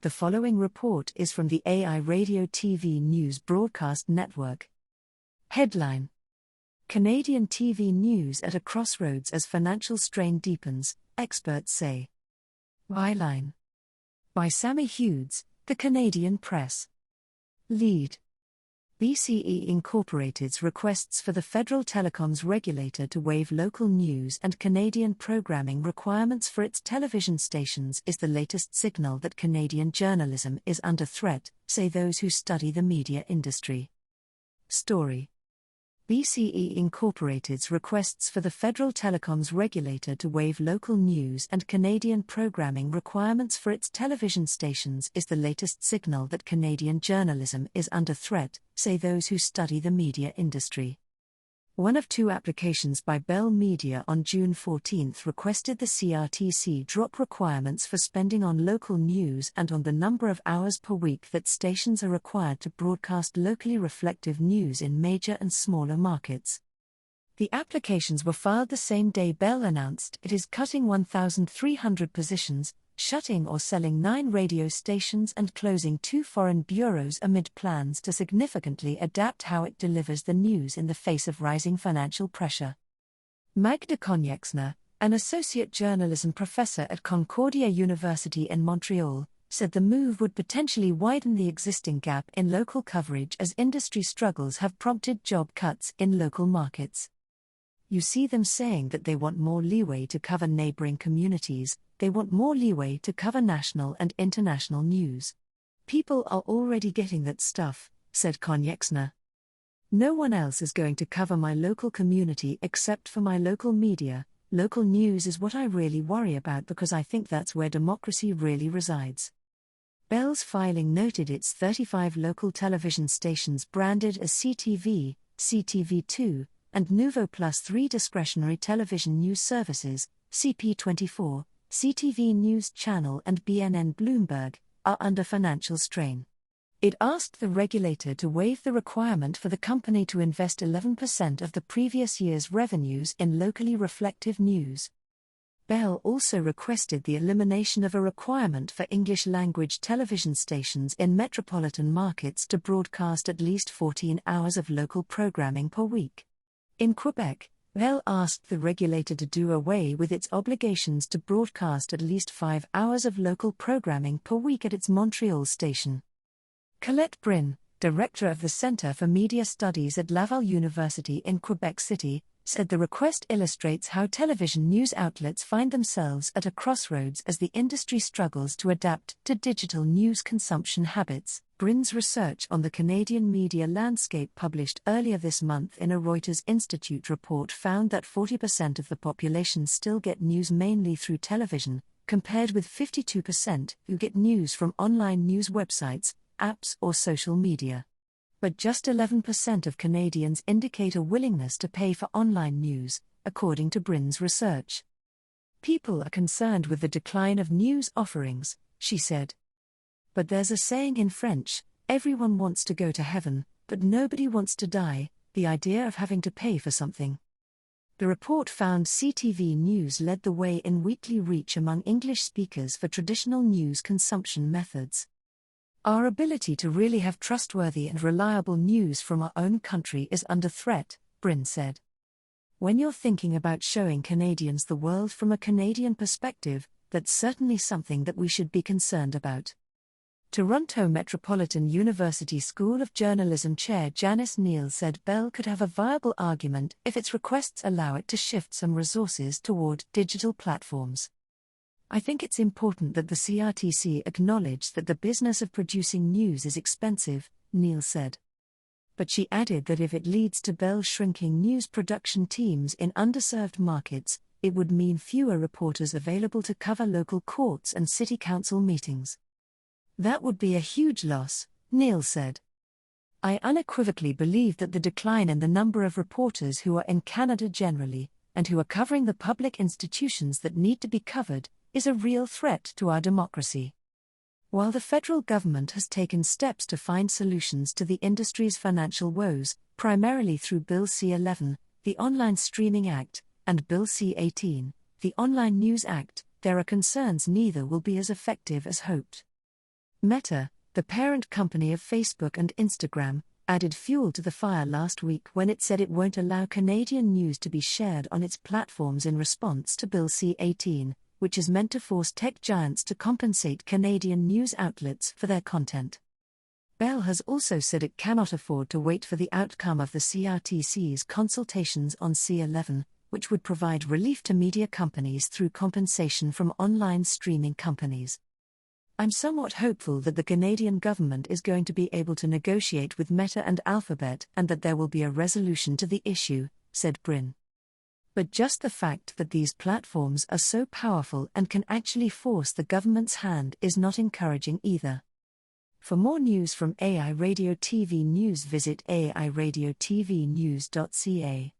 The following report is from the AI Radio TV News Broadcast Network. Headline: Canadian TV news at a crossroads as financial strain deepens, experts say. Byline: by Sammy Hughes, The Canadian Press. Lead: BCE Inc.'s requests for the federal telecoms regulator to waive local news and Canadian programming requirements for its television stations is the latest signal that Canadian journalism is under threat, say those who study the media industry. Story: BCE Inc.'s requests for the federal telecoms regulator to waive local news and Canadian programming requirements for its television stations is the latest signal that Canadian journalism is under threat, say those who study the media industry. One of two applications by Bell Media on June 14 requested the CRTC drop requirements for spending on local news and on the number of hours per week that stations are required to broadcast locally reflective news in major and smaller markets. The applications were filed the same day Bell announced it is cutting 1,300 positions, shutting or selling 9 radio stations and closing 2 foreign bureaus amid plans to significantly adapt how it delivers the news in the face of rising financial pressure. Magda Konieczna, an associate journalism professor at Concordia University in Montreal, said the move would potentially widen the existing gap in local coverage as industry struggles have prompted job cuts in local markets. You see them saying that they want more leeway to cover neighboring communities, they want more leeway to cover national and international news. People are already getting that stuff, said Konieczna. No one else is going to cover my local community except for my local media. Local news is what I really worry about because I think that's where democracy really resides. Bell's filing noted its 35 local television stations branded as CTV, CTV2, and Nouveau Plus 3 discretionary television news services, CP24, CTV News Channel and BNN Bloomberg, are under financial strain. It asked the regulator to waive the requirement for the company to invest 11% of the previous year's revenues in locally reflective news. Bell also requested the elimination of a requirement for English-language television stations in metropolitan markets to broadcast at least 14 hours of local programming per week. In Quebec, Bell asked the regulator to do away with its obligations to broadcast at least 5 hours of local programming per week at its Montreal station. Colette Bryn, director of the Centre for Media Studies at Laval University in Quebec City, said the request illustrates how television news outlets find themselves at a crossroads as the industry struggles to adapt to digital news consumption habits. Bryn's research on the Canadian media landscape published earlier this month in a Reuters Institute report found that 40% of the population still get news mainly through television, compared with 52% who get news from online news websites, apps or social media. But just 11% of Canadians indicate a willingness to pay for online news, according to Bryn's research. People are concerned with the decline of news offerings, she said. But there's a saying in French, everyone wants to go to heaven, but nobody wants to die, the idea of having to pay for something. The report found CTV News led the way in weekly reach among English speakers for traditional news consumption methods. Our ability to really have trustworthy and reliable news from our own country is under threat, Bryn said. When you're thinking about showing Canadians the world from a Canadian perspective, that's certainly something that we should be concerned about. Toronto Metropolitan University School of Journalism Chair Janice Neal said Bell could have a viable argument if its requests allow it to shift some resources toward digital platforms. I think it's important that the CRTC acknowledge that the business of producing news is expensive, Neal said. But she added that if it leads to Bell shrinking news production teams in underserved markets, it would mean fewer reporters available to cover local courts and city council meetings. That would be a huge loss, Neal said. I unequivocally believe that the decline in the number of reporters who are in Canada generally, and who are covering the public institutions that need to be covered, is a real threat to our democracy. While the federal government has taken steps to find solutions to the industry's financial woes, primarily through Bill C-11, the Online Streaming Act, and Bill C-18, the Online News Act, there are concerns neither will be as effective as hoped. Meta, the parent company of Facebook and Instagram, added fuel to the fire last week when it said it won't allow Canadian news to be shared on its platforms in response to Bill C-18, which is meant to force tech giants to compensate Canadian news outlets for their content. Bell has also said it cannot afford to wait for the outcome of the CRTC's consultations on C-11, which would provide relief to media companies through compensation from online streaming companies. I'm somewhat hopeful that the Canadian government is going to be able to negotiate with Meta and Alphabet and that there will be a resolution to the issue, said Brin. But just the fact that these platforms are so powerful and can actually force the government's hand is not encouraging either. For more news from AI Radio TV News, visit airadiotvnews.ca.